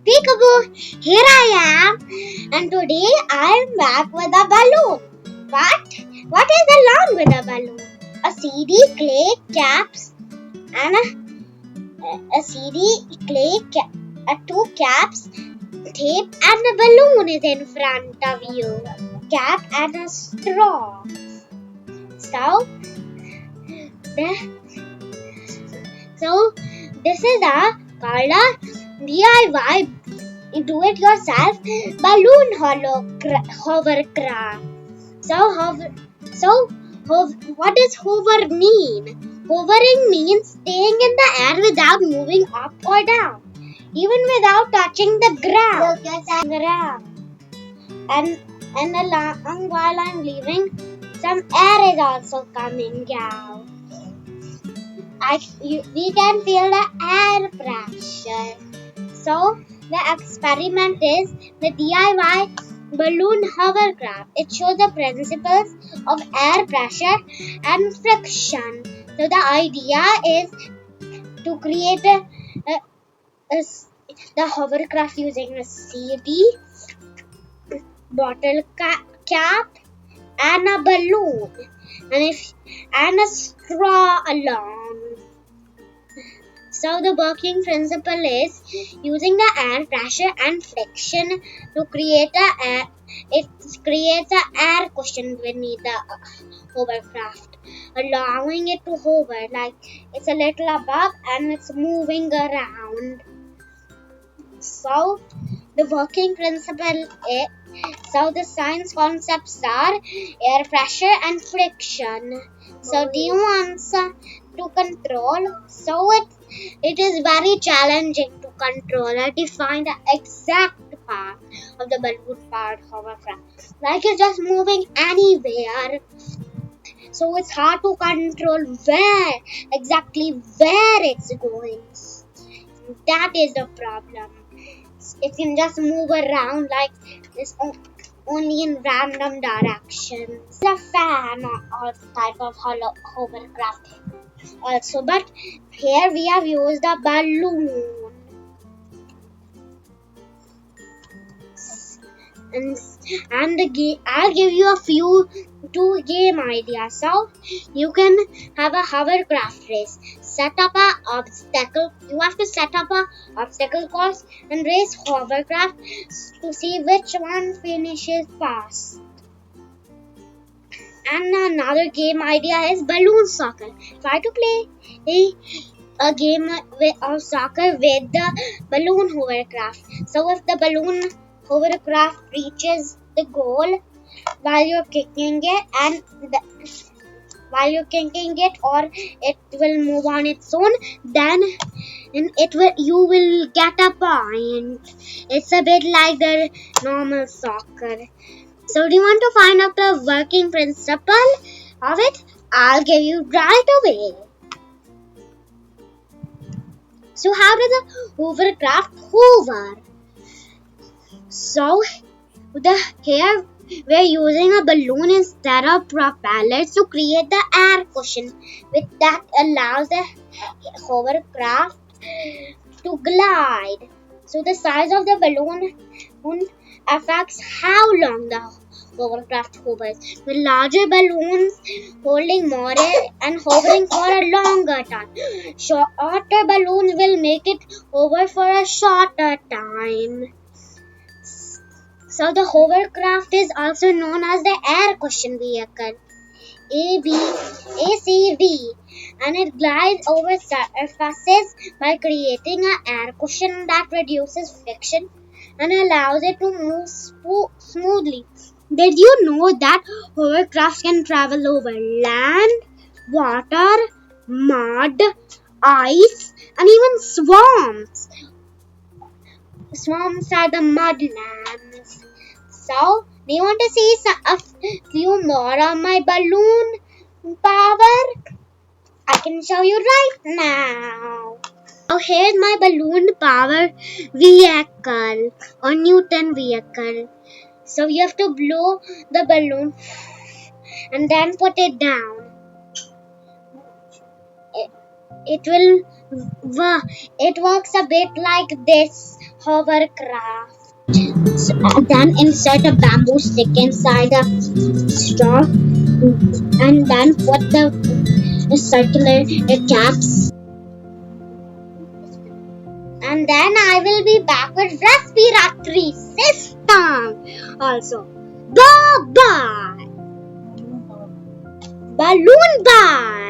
Peekaboo, here I am, and today I'm back with a balloon. What is along with a balloon? A CD, clay, caps, and two caps, tape, and a balloon is in front of you. Cap and a straw. So this is called a DIY do-it-yourself balloon hovercraft. What does hover mean? Hovering means staying in the air without moving up or down, even without touching the ground. And along while I'm leaving, some air is also coming out. We can feel the air pressure. So the experiment is the DIY balloon hovercraft. It shows the principles of air pressure and friction. So the idea is to create the hovercraft using a CD, bottle cap, and a balloon, and a straw along. So the working principle is using the air pressure and friction to create it creates an air cushion beneath the hovercraft, allowing it to hover like it's a little above and it's moving around. So the working principle is, so the science concepts are air pressure and friction. So do you want to control? So it is very challenging to control and define the exact path of the balloon powered hovercraft. Like it's just moving anywhere. So it's hard to control exactly where it's going. That is the problem. It can just move around like this only in random directions. I'm a fan of type of hovercraft also, but here we have used a balloon. And I'll give you two game ideas. So you can have a hovercraft race. You have to set up a obstacle course and race hovercraft to see which one finishes fast. And another game idea is balloon soccer. Try to play a game of soccer with the balloon hovercraft. So if the balloon hovercraft reaches the goal while you're kicking it, or it will move on its own, then you will get a point. It's a bit like the normal soccer. So do you want to find out the working principle of it? I'll give you right away. So how does a hovercraft hover? So here we're using a balloon instead of propellers to create the air cushion that allows the hovercraft to glide. So the size of the balloon affects how long the hovercraft hovers. The larger balloons holding more air and hovering for a longer time. Shorter balloons will make it hover for a shorter time. So the hovercraft is also known as the air cushion vehicle, ACV, and it glides over surfaces by creating an air cushion that reduces friction and allows it to move smoothly. Did you know that hovercrafts can travel over land, water, mud, ice, and even swamps? Swamps are the mudlands. So, do you want to see a few more of my balloon power? I can show you right now. Oh, here's my balloon power vehicle or Newton vehicle. So you have to blow the balloon and then put it down. It works a bit like this Hovercraft. Then insert a bamboo stick inside the straw and then put the circular caps. And then I will be back with respiratory system also. Bye bye. Balloon bye.